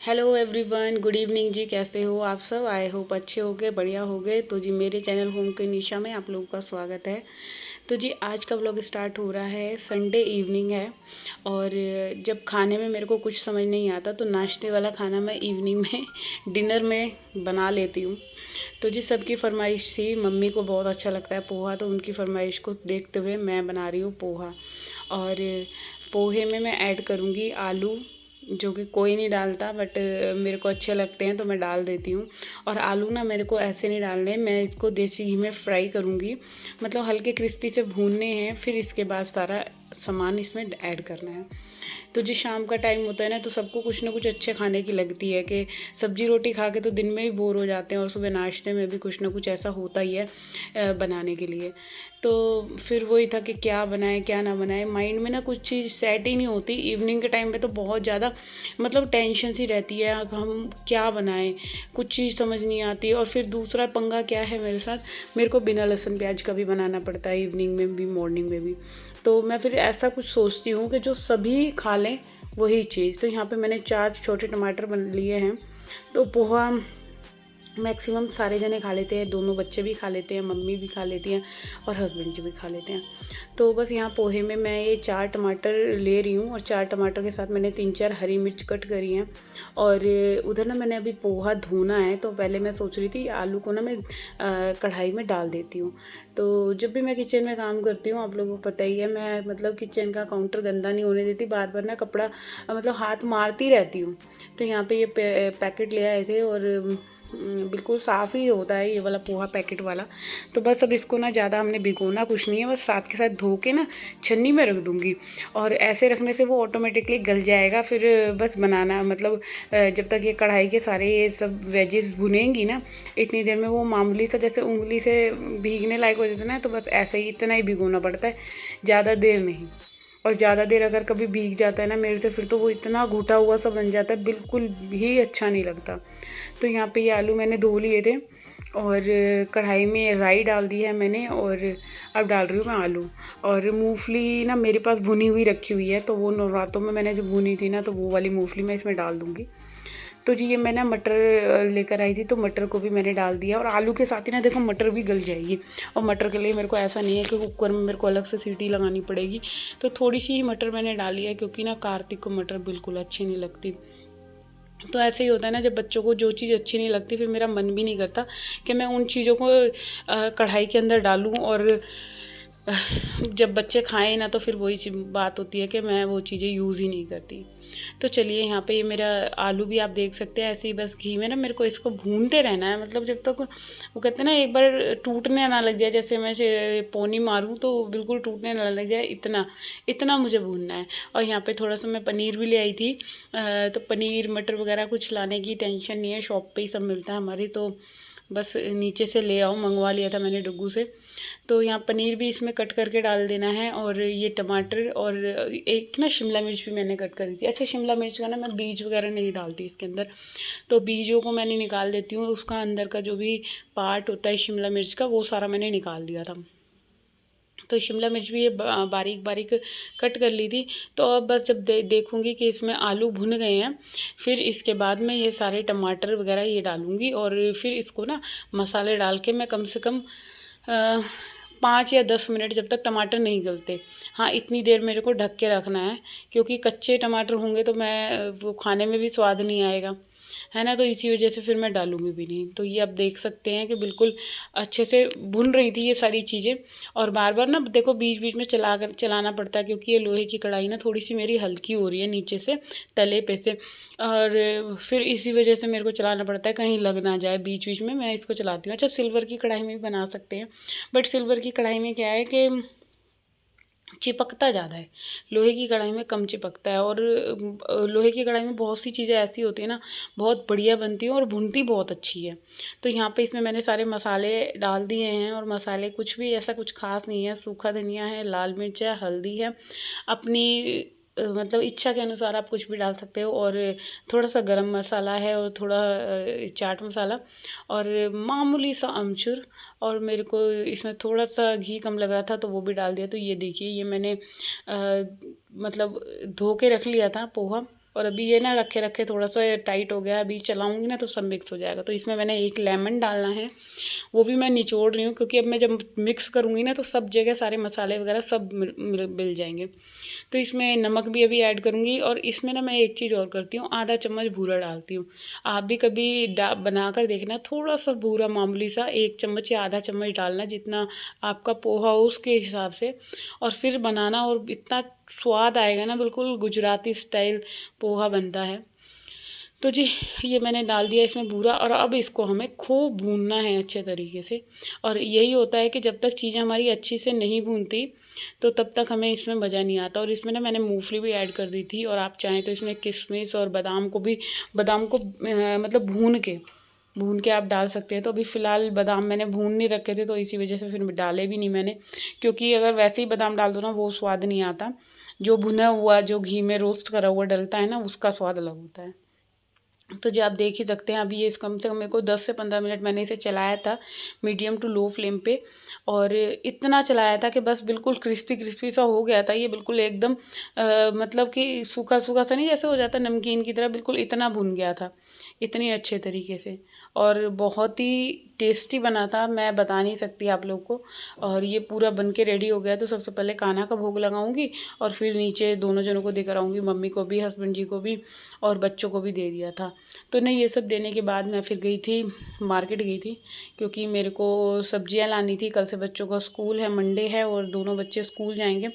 Hello everyone, good evening जी। कैसे हो आप सब? आई होप अच्छे होगे, बढ़िया होगे। तो जी मेरे चैनल होम के निशा में आप लोगों का स्वागत है। तो जी आज का व्लॉग स्टार्ट हो रहा है, संडे इवनिंग है। और जब खाने में मेरे को कुछ समझ नहीं आता तो नाश्ते वाला खाना मैं इवनिंग में डिनर में बना लेती हूँ। तो जी सबकी फरमाइश थी, मम्मी को बहुत अच्छा लगता है पोहा, तो उनकी फरमाइश को देखते हुए मैं बना रही हूँ पोहा। और पोहे में मैं ऐड करूँगी आलू, जो कि कोई नहीं डालता बट मेरे को अच्छे लगते हैं तो मैं डाल देती हूँ। और आलू ना मेरे को ऐसे नहीं डालने, मैं इसको देसी घी में फ्राई करूँगी, मतलब हल्के क्रिस्पी से भूनने हैं, फिर इसके बाद सारा सामान इसमें ऐड करना है। तो जो शाम का टाइम होता है ना, तो सबको कुछ ना कुछ अच्छे खाने की लगती है कि सब्जी रोटी खा के तो दिन में ही बोर हो जाते हैं, और सुबह नाश्ते में भी कुछ ना कुछ ऐसा होता ही है बनाने के लिए। तो फिर वही था कि क्या बनाए क्या ना बनाए, माइंड में ना कुछ चीज़ सेट ही नहीं होती। इवनिंग के टाइम पे तो बहुत ज़्यादा मतलब टेंशन सी रहती है, हम क्या बनाएं, कुछ चीज़ समझ नहीं आती। और फिर दूसरा पंगा क्या है मेरे साथ, मेरे को बिना लहसुन प्याज का भी बनाना पड़ता है, इवनिंग में भी मॉर्निंग में भी। तो मैं फिर ऐसा कुछ सोचती हूँ कि जो सभी खा लें वही चीज़। तो यहाँ पे मैंने 4 छोटे टमाटर बन लिए हैं। तो पोहा मैक्सिमम सारे जने खा लेते हैं, दोनों बच्चे भी खा लेते हैं, मम्मी भी खा लेती हैं, और हस्बैंड जी भी खा लेते हैं। तो बस यहाँ पोहे में मैं ये 4 टमाटर ले रही हूँ, और 4 टमाटर के साथ मैंने 3-4 हरी मिर्च कट करी हैं। और उधर ना मैंने अभी पोहा धोना है, तो पहले मैं सोच रही थी आलू को ना मैं कढ़ाई में डाल देती हूँ। तो जब भी मैं किचन में काम करती हूँ, आप लोगों को पता ही है, मैं मतलब किचन का काउंटर गंदा नहीं होने देती, बार बार ना कपड़ा मतलब हाथ मारती रहती हूँ। तो यहाँ पे ये पैकेट ले आए थे, और बिल्कुल साफ़ ही होता है ये वाला पोहा पैकेट वाला। तो बस अब इसको ना ज़्यादा हमने भिगोना कुछ नहीं है, बस साथ के साथ धो के ना छन्नी में रख दूँगी, और ऐसे रखने से वो ऑटोमेटिकली गल जाएगा। फिर बस बनाना मतलब जब तक ये कढ़ाई के सारे ये सब वेजेस भुनेंगी ना, इतनी देर में वो मामूली सा जैसे उंगली से भीगने लायक हो जाता है ना, तो बस ऐसे ही इतना ही भिगोना पड़ता है, ज़्यादा देर नहीं। और ज़्यादा देर अगर कभी भीग जाता है ना मेरे से, फिर तो वो इतना घुटा हुआ सा बन जाता है, बिल्कुल भी अच्छा नहीं लगता। तो यहाँ पे ये आलू मैंने धो लिए थे, और कढ़ाई में राई डाल दी है मैंने, और अब डाल रही हूँ मैं आलू। और मूंगफली ना मेरे पास भुनी हुई रखी हुई है, तो वो नवरातों में मैंने जो भुनी थी ना, तो वो वाली मूंगफली मैं इसमें डाल दूँगी। तो जी ये मैं ना मटर लेकर आई थी, तो मटर को भी मैंने डाल दिया, और आलू के साथ ही ना देखो मटर भी गल जाएगी। और मटर के लिए मेरे को ऐसा नहीं है कि कुकर में मेरे को अलग से सीटी लगानी पड़ेगी, तो थोड़ी सी ही मटर मैंने डाली है, क्योंकि ना कार्तिक को मटर बिल्कुल अच्छी नहीं लगती। तो ऐसे ही होता है ना, जब बच्चों को जो चीज़ अच्छी नहीं लगती, फिर मेरा मन भी नहीं करता कि मैं उन चीज़ों को कढ़ाई के अंदर डालूं, और जब बच्चे खाएं ना, तो फिर वही बात होती है कि मैं वो चीज़ें यूज़ ही नहीं करती। तो चलिए यहाँ पे ये मेरा आलू भी आप देख सकते हैं, ऐसे ही बस घी में ना मेरे को इसको भूनते रहना है, मतलब जब तक वो कहते हैं ना एक बार टूटने ना लग जाए, जैसे मैं पोनी मारूं तो बिल्कुल टूटने ना लग जाए, इतना इतना मुझे भूनना है। और यहाँ पे थोड़ा सा मैं पनीर भी ले आई थी, तो पनीर मटर वगैरह कुछ लाने की टेंशन नहीं है, शॉप पे ही सब मिलता है हमारी, तो बस नीचे से ले आओ, मंगवा लिया था मैंने डुग्गू से। तो यहाँ पनीर भी इसमें कट करके डाल देना है, और ये टमाटर, और एक ना शिमला मिर्च भी मैंने कट करी थी। अच्छा, शिमला मिर्च का ना मैं बीज वगैरह नहीं डालती इसके अंदर, तो बीजों को मैंने निकाल देती हूँ, उसका अंदर का जो भी पार्ट होता है शिमला मिर्च का, वो सारा मैंने निकाल दिया था। तो शिमला मिर्च भी ये बारीक बारीक कट कर ली थी। तो अब बस जब देखूँगी कि इसमें आलू भुन गए हैं, फिर इसके बाद में ये सारे टमाटर वगैरह ये डालूँगी, और फिर इसको ना मसाले डाल के मैं कम से कम 5 या 10 मिनट, जब तक टमाटर नहीं गलते, हाँ इतनी देर मेरे को ढक के रखना है, क्योंकि कच्चे टमाटर होंगे तो मैं वो खाने में भी स्वाद नहीं आएगा, है ना। तो इसी वजह से फिर मैं डालूँगी भी नहीं। तो ये आप देख सकते हैं कि बिल्कुल अच्छे से भुन रही थी ये सारी चीज़ें, और बार बार ना देखो बीच बीच में चलाना पड़ता है, क्योंकि ये लोहे की कढ़ाई ना थोड़ी सी मेरी हल्की हो रही है नीचे से, तले पे से, और फिर इसी वजह से मेरे को चलाना पड़ता है, कहीं लग ना जाए, बीच बीच में मैं इसको चलाती हूँ। अच्छा, सिल्वर की कढ़ाई में भी बना सकते हैं, बट सिल्वर की कढ़ाई में क्या है कि चिपकता ज़्यादा है, लोहे की कढ़ाई में कम चिपकता है। और लोहे की कढ़ाई में बहुत सी चीज़ें ऐसी होती हैं ना, बहुत बढ़िया बनती हैं और भुनती बहुत अच्छी है। तो यहाँ पे इसमें मैंने सारे मसाले डाल दिए हैं, और मसाले कुछ भी ऐसा कुछ खास नहीं है, सूखा धनिया है, लाल मिर्च है, हल्दी है, अपनी मतलब इच्छा के अनुसार आप कुछ भी डाल सकते हो, और थोड़ा सा गरम मसाला है, और थोड़ा चाट मसाला, और मामूली सा अमचूर, और मेरे को इसमें थोड़ा सा घी कम लग रहा था तो वो भी डाल दिया। तो ये देखिए, ये मैंने मतलब धो के रख लिया था पोहा, और अभी ये ना रखे रखे थोड़ा सा टाइट हो गया, अभी चलाऊंगी ना तो सब मिक्स हो जाएगा। तो इसमें मैंने एक लेमन डालना है, वो भी मैं निचोड़ रही हूँ, क्योंकि अब मैं जब मिक्स करूँगी ना तो सब जगह सारे मसाले वगैरह सब मिल जाएंगे। तो इसमें नमक भी अभी ऐड करूँगी, और इसमें ना मैं एक चीज़ और करती हूँ, आधा चम्मच भूरा डालती हूँ। आप भी कभी बना कर देखना, थोड़ा सा भूरा, मामूली सा, 1 चम्मच या आधा चम्मच डालना, जितना आपका पोहा हो उसके हिसाब से, और फिर बनाना, और इतना स्वाद आएगा ना, बिल्कुल गुजराती स्टाइल पोहा बनता है। तो जी ये मैंने डाल दिया इसमें बूरा, और अब इसको हमें खूब भूनना है अच्छे तरीके से। और यही होता है कि जब तक चीज़ें हमारी अच्छी से नहीं भूनती तो तब तक हमें इसमें मज़ा नहीं आता। और इसमें ना मैंने मूंगफली भी ऐड कर दी थी, और आप चाहें तो इसमें किशमिश और बादाम को मतलब भून के आप डाल सकते हैं। तो अभी फ़िलहाल बादाम मैंने भून नहीं रखे थे, तो इसी वजह से फिर डाले भी नहीं मैंने, क्योंकि अगर वैसे ही बादाम डाल दो ना वो स्वाद नहीं आता। जो भुना हुआ, जो घी में रोस्ट करा हुआ डलता है ना, उसका स्वाद अलग होता है। तो जी आप देख ही सकते हैं, अभी ये इस कम से कम मेरे को 10 से 15 मिनट मैंने इसे चलाया था, मीडियम टू लो फ्लेम पे। और इतना चलाया था कि बस बिल्कुल क्रिस्पी क्रिस्पी सा हो गया था ये, बिल्कुल एकदम मतलब कि सूखा सूखा सा नहीं, जैसे हो जाता नमकीन की तरह, बिल्कुल इतना भुन गया था, इतनी अच्छे तरीके से। और बहुत ही टेस्टी बना था, मैं बता नहीं सकती आप लोग को। और ये पूरा बन के रेडी हो गया, तो सबसे पहले कान्हा का भोग लगाऊंगी, और फिर नीचे दोनों जनों को देकर आऊँगी, मम्मी को भी, हस्बैंड जी को भी, और बच्चों को भी दे दिया था। तो नहीं, ये सब देने के बाद मैं फिर गई थी, मार्केट गई थी, क्योंकि मेरे को सब्जियां लानी थी। कल से बच्चों का स्कूल है, मंडे है, और दोनों बच्चे स्कूल जाएंगे।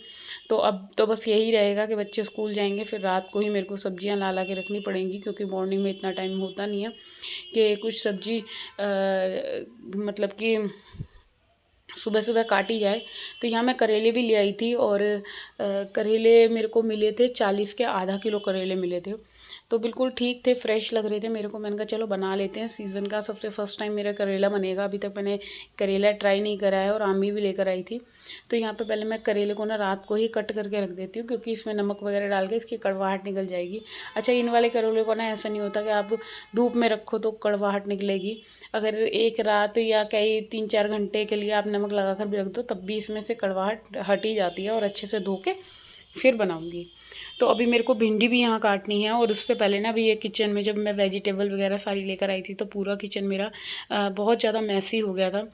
तो अब तो बस यही रहेगा कि बच्चे स्कूल जाएंगे, फिर रात को ही मेरे को सब्जियां ला ला के रखनी पड़ेंगी, क्योंकि मॉर्निंग में इतना टाइम होता नहीं है कि कुछ सब्जी मतलब कि सुबह सुबह काटी जाए। तो यहाँ मैं करेले भी ले आई थी, और करेले मेरे को मिले थे 40 के, आधा किलो करेले मिले थे। तो बिल्कुल ठीक थे, फ्रेश लग रहे थे मेरे को। मैंने कहा चलो बना लेते हैं, सीज़न का सबसे फर्स्ट टाइम मेरा करेला बनेगा। अभी तक मैंने करेला ट्राई नहीं करा है, और आमी भी लेकर आई थी। तो यहाँ पे पहले मैं करेले को ना रात को ही कट करके रख देती हूँ, क्योंकि इसमें नमक वगैरह डाल के इसकी कड़वाहट निकल जाएगी। अच्छा, इन वाले करेले को ना ऐसा नहीं होता कि आप धूप में रखो तो कड़वाहट निकलेगी। अगर एक रात या कई 3-4 घंटे के लिए आप नमक लगा कर भी रख दो, तब भी इसमें से कड़वाहट हट ही जाती है। और अच्छे से धो के फिर बनाऊंगी। तो अभी मेरे को भिंडी भी यहाँ काटनी है, और उससे पहले ना अभी ये किचन में जब मैं वेजिटेबल वगैरह सारी लेकर आई थी, तो पूरा किचन मेरा बहुत ज़्यादा मैसी हो गया था,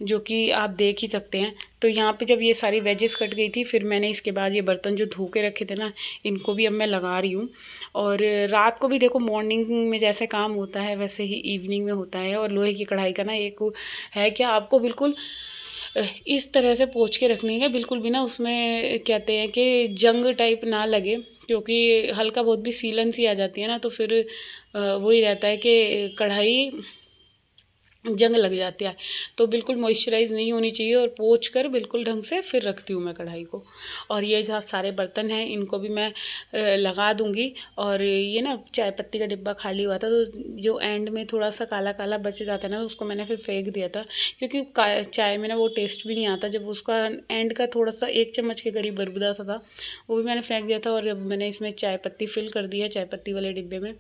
जो कि आप देख ही सकते हैं। तो यहाँ पे जब ये सारी वेजेस कट गई थी, फिर मैंने इसके बाद ये बर्तन जो धो के रखे थे ना, इनको भी अब मैं लगा रही हूँ। और रात को भी देखो, मॉर्निंग में जैसे काम होता है वैसे ही इवनिंग में होता है। और लोहे की कढ़ाई का ना एक है कि आपको बिल्कुल इस तरह से पोंछ के रखनी है, बिल्कुल भी ना उसमें कहते हैं कि जंग टाइप ना लगे, क्योंकि हल्का बहुत भी सीलन सी आ जाती है ना, तो फिर वही रहता है कि कढ़ाई जंग लग जाती है। तो बिल्कुल मॉइस्चराइज़ नहीं होनी चाहिए, और पोंछ कर बिल्कुल ढंग से फिर रखती हूँ मैं कढ़ाई को। और ये जहाँ सारे बर्तन हैं इनको भी मैं लगा दूँगी। और ये ना चाय पत्ती का डिब्बा खाली हुआ था, तो जो एंड में थोड़ा सा काला काला बच जाता है ना, उसको मैंने फिर फेंक दिया था, क्योंकि चाय में ना वो टेस्ट भी नहीं आता जब उसका एंड का थोड़ा सा 1 चम्मच के करीब बरबूदा सा था, वो भी मैंने फेंक दिया था। और अब मैंने इसमें चाय पत्ती फिल कर दी है, चाय पत्ती वाले डिब्बे में।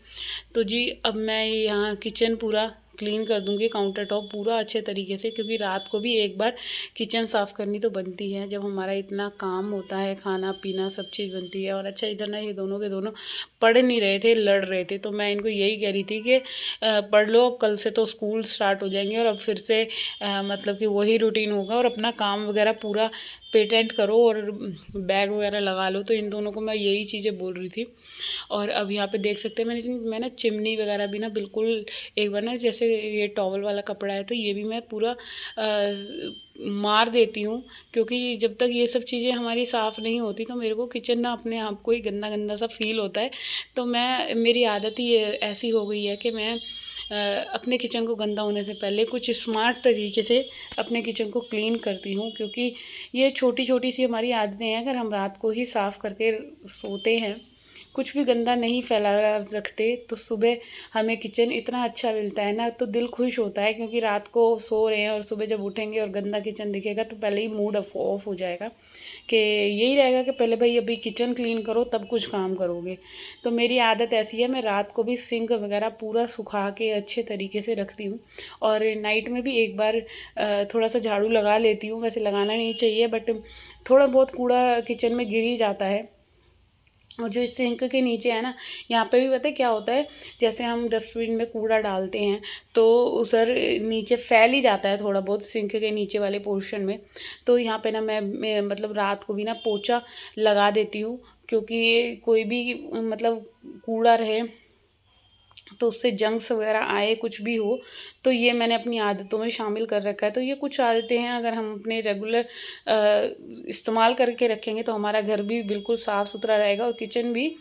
तो जी अब मैं यहाँ किचन पूरा क्लीन कर दूंगी, काउंटर टॉप पूरा अच्छे तरीके से, क्योंकि रात को भी एक बार किचन साफ़ करनी तो बनती है, जब हमारा इतना काम होता है, खाना पीना सब चीज़ बनती है। और अच्छा, इधर ना ये दोनों के दोनों पढ़ नहीं रहे थे, लड़ रहे थे। तो मैं इनको यही कह रही थी कि पढ़ लो, अब कल से तो स्कूल स्टार्ट हो जाएंगे, और अब फिर से मतलब कि वही रूटीन होगा, और अपना काम वगैरह पूरा पेटेंट करो और बैग वगैरह लगा लो। तो इन दोनों को मैं यही चीज़ें बोल रही थी। और अब यहाँ पे देख सकते हैं, मैं ना चिमनी वगैरह भी ना बिल्कुल एक बार ना, जैसे ये टॉवल वाला कपड़ा है तो ये भी मैं पूरा मार देती हूँ, क्योंकि जब तक ये सब चीज़ें हमारी साफ़ नहीं होती तो मेरे को किचन ना अपने आप को ही गंदा गंदा सा फील होता है। तो मेरी आदत ही ऐसी हो गई है कि मैं अपने किचन को गंदा होने से पहले कुछ स्मार्ट तरीके से अपने किचन को क्लीन करती हूँ, क्योंकि ये छोटी छोटी सी हमारी आदतें हैं। अगर हम रात को ही साफ़ करके सोते हैं, कुछ भी गंदा नहीं फैला रखते, तो सुबह हमें किचन इतना अच्छा मिलता है ना, तो दिल खुश होता है। क्योंकि रात को सो रहे हैं और सुबह जब उठेंगे और गंदा किचन दिखेगा तो पहले ही मूड ऑफ हो जाएगा, कि यही रहेगा कि पहले भाई अभी किचन क्लीन करो तब कुछ काम करोगे। तो मेरी आदत ऐसी है, मैं रात को भी सिंक वगैरह पूरा सुखा के अच्छे तरीके से रखती हूँ। और नाइट में भी एक बार थोड़ा सा झाड़ू लगा लेती हूँ। वैसे लगाना नहीं चाहिए, बट थोड़ा बहुत कूड़ा किचन में गिर ही जाता है, और जो सिंक के नीचे है ना, यहाँ पे भी पता है क्या होता है, जैसे हम डस्टबिन में कूड़ा डालते हैं तो उधर नीचे फैल ही जाता है थोड़ा बहुत सिंक के नीचे वाले पोर्शन में। तो यहाँ पे ना मैं मतलब रात को भी ना पोछा लगा देती हूँ, क्योंकि कोई भी मतलब कूड़ा रहे तो उससे जंक्स वगैरह आए, कुछ भी हो, तो ये मैंने अपनी आदतों में शामिल कर रखा है। तो ये कुछ आदतें हैं, अगर हम अपने रेगुलर इस्तेमाल करके रखेंगे तो हमारा घर भी बिल्कुल साफ़ सुथरा रहेगा और किचन भी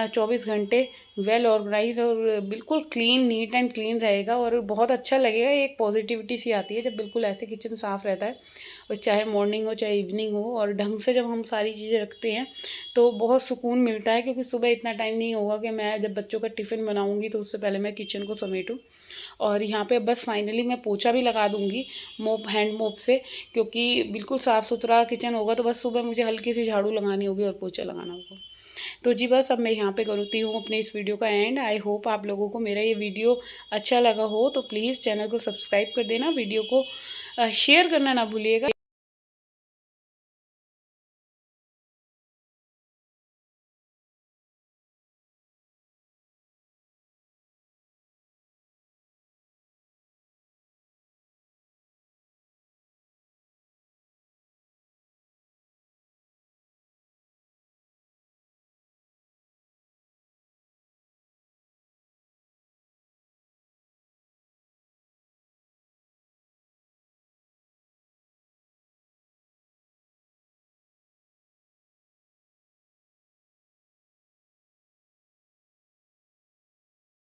24 घंटे वेल ऑर्गेनाइज और बिल्कुल क्लीन, नीट एंड क्लीन रहेगा और बहुत अच्छा लगेगा। एक पॉजिटिविटी सी आती है जब बिल्कुल ऐसे किचन साफ़ रहता है, और चाहे मॉर्निंग हो चाहे इवनिंग हो, और ढंग से जब हम सारी चीज़ें रखते हैं तो बहुत सुकून मिलता है। क्योंकि सुबह इतना टाइम नहीं होगा कि मैं जब बच्चों का टिफ़िन बनाऊंगी तो उससे पहले मैं किचन को समेटूं। और यहाँ पे बस फाइनली मैं पोछा भी लगा दूंगी मोप, हैंड मोप से, क्योंकि बिल्कुल साफ़ सुथरा किचन होगा तो बस सुबह मुझे हल्की सी झाड़ू लगानी होगी और पोछा लगाना होगा। तो जी बस अब मैं यहाँ पे करती हूँ अपने इस वीडियो का एंड। आई होप आप लोगों को मेरा ये वीडियो अच्छा लगा हो, तो प्लीज़ चैनल को सब्सक्राइब कर देना, वीडियो को शेयर करना ना भूलिएगा।